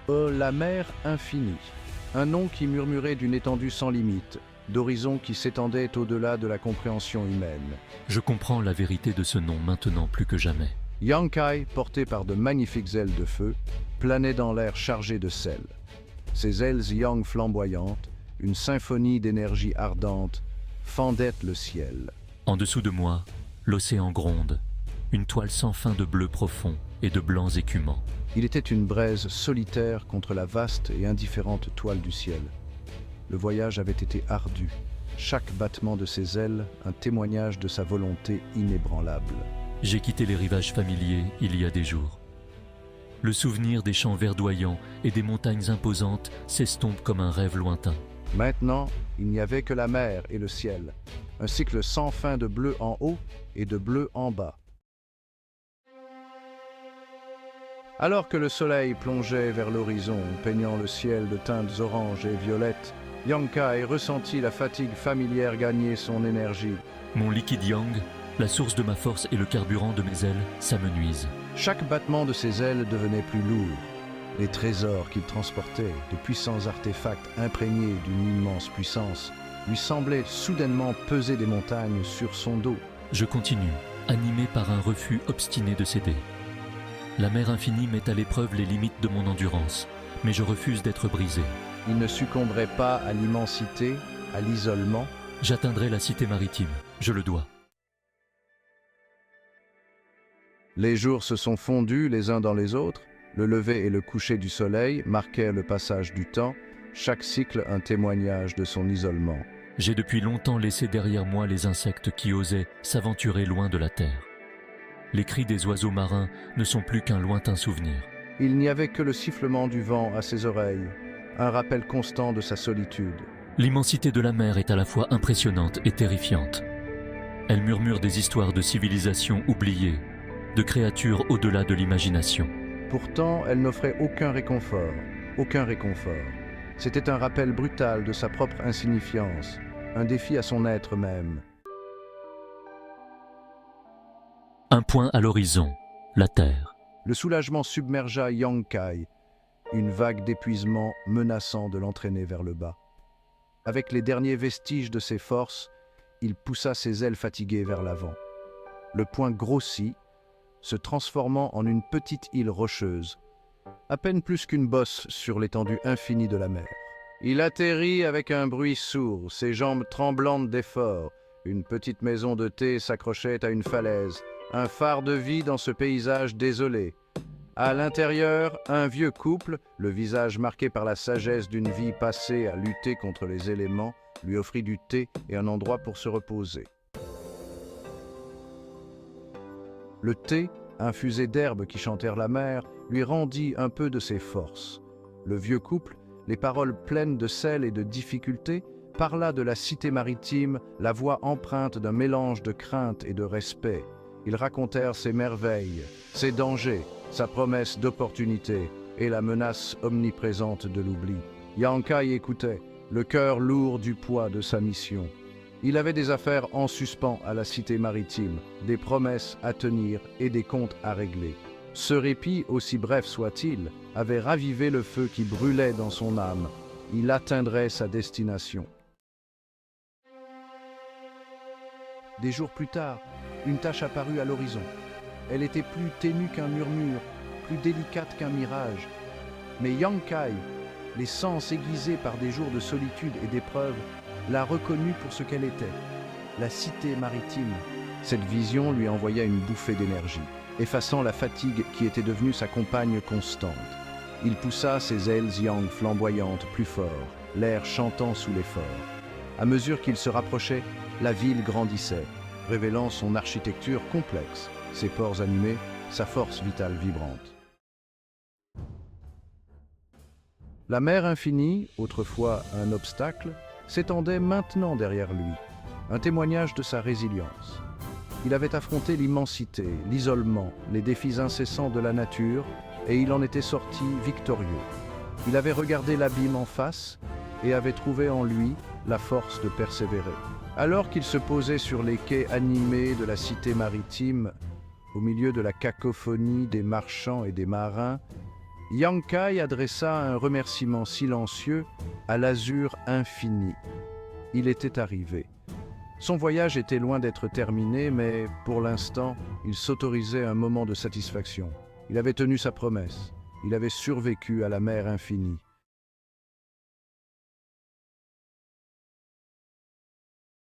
La mer infinie, un nom qui murmurait d'une étendue sans limite, d'horizons qui s'étendaient au-delà de la compréhension humaine. Je comprends la vérité de ce nom maintenant plus que jamais. Yangkai, porté par de magnifiques ailes de feu, planait dans l'air chargé de sel. Ses ailes yang flamboyantes, une symphonie d'énergie ardente, fendaient le ciel. En dessous de moi, l'océan gronde, une toile sans fin de bleu profond et de blancs écumants. Il était une braise solitaire contre la vaste et indifférente toile du ciel. Le voyage avait été ardu, chaque battement de ses ailes un témoignage de sa volonté inébranlable. J'ai quitté les rivages familiers il y a des jours. Le souvenir des champs verdoyants et des montagnes imposantes s'estompe comme un rêve lointain. Maintenant, il n'y avait que la mer et le ciel, un cycle sans fin de bleu en haut et de bleu en bas. Alors que le soleil plongeait vers l'horizon, peignant le ciel de teintes oranges et violettes, Yangkai ressentit la fatigue familière gagner son énergie. Mon liquide yang, la source de ma force et le carburant de mes ailes, s'amenuisent. Chaque battement de ses ailes devenait plus lourd. Les trésors qu'il transportait, de puissants artefacts imprégnés d'une immense puissance, lui semblaient soudainement peser des montagnes sur son dos. Je continue, animé par un refus obstiné de céder. La mer infinie met à l'épreuve les limites de mon endurance, mais je refuse d'être brisé. Il ne succomberait pas à l'immensité, à l'isolement. J'atteindrai la cité maritime, je le dois. Les jours se sont fondus les uns dans les autres, le lever et le coucher du soleil marquaient le passage du temps, chaque cycle un témoignage de son isolement. J'ai depuis longtemps laissé derrière moi les insectes qui osaient s'aventurer loin de la terre. Les cris des oiseaux marins ne sont plus qu'un lointain souvenir. Il n'y avait que le sifflement du vent à ses oreilles, un rappel constant de sa solitude. L'immensité de la mer est à la fois impressionnante et terrifiante. Elle murmure des histoires de civilisations oubliées, de créatures au-delà de l'imagination. Pourtant, elle n'offrait aucun réconfort, aucun réconfort. C'était un rappel brutal de sa propre insignifiance, un défi à son être même. Un point à l'horizon, la terre. Le soulagement submergea Yangkai, une vague d'épuisement menaçant de l'entraîner vers le bas. Avec les derniers vestiges de ses forces, il poussa ses ailes fatiguées vers l'avant. Le point grossit, se transformant en une petite île rocheuse, à peine plus qu'une bosse sur l'étendue infinie de la mer. Il atterrit avec un bruit sourd, ses jambes tremblantes d'effort. Une petite maison de thé s'accrochait à une falaise, un phare de vie dans ce paysage désolé. À l'intérieur, un vieux couple, le visage marqué par la sagesse d'une vie passée à lutter contre les éléments, lui offrit du thé et un endroit pour se reposer. Le thé, infusé d'herbes qui chantèrent la mer, lui rendit un peu de ses forces. Le vieux couple, les paroles pleines de sel et de difficulté, parla de la cité maritime, la voix empreinte d'un mélange de crainte et de respect. Ils racontèrent ses merveilles, ses dangers, sa promesse d'opportunité et la menace omniprésente de l'oubli. Yangkai écoutait, le cœur lourd du poids de sa mission. Il avait des affaires en suspens à la cité maritime, des promesses à tenir et des comptes à régler. Ce répit, aussi bref soit-il, avait ravivé le feu qui brûlait dans son âme. Il atteindrait sa destination. Des jours plus tard, une tache apparut à l'horizon. Elle était plus ténue qu'un murmure, plus délicate qu'un mirage. Mais Yangkai, les sens aiguisés par des jours de solitude et d'épreuve, l'a reconnue pour ce qu'elle était, la cité maritime. Cette vision lui envoya une bouffée d'énergie, effaçant la fatigue qui était devenue sa compagne constante. Il poussa ses ailes yang flamboyantes plus fort, l'air chantant sous l'effort. À mesure qu'il se rapprochait, la ville grandissait, révélant son architecture complexe, ses pores animés, sa force vitale vibrante. La mer infinie, autrefois un obstacle, s'étendait maintenant derrière lui, un témoignage de sa résilience. Il avait affronté l'immensité, l'isolement, les défis incessants de la nature, et il en était sorti victorieux. Il avait regardé l'abîme en face et avait trouvé en lui la force de persévérer. Alors qu'il se posait sur les quais animés de la cité maritime, au milieu de la cacophonie des marchands et des marins, Yang Kai adressa un remerciement silencieux à l'azur infini. Il était arrivé. Son voyage était loin d'être terminé, mais pour l'instant, il s'autorisait un moment de satisfaction. Il avait tenu sa promesse. Il avait survécu à la mer infinie.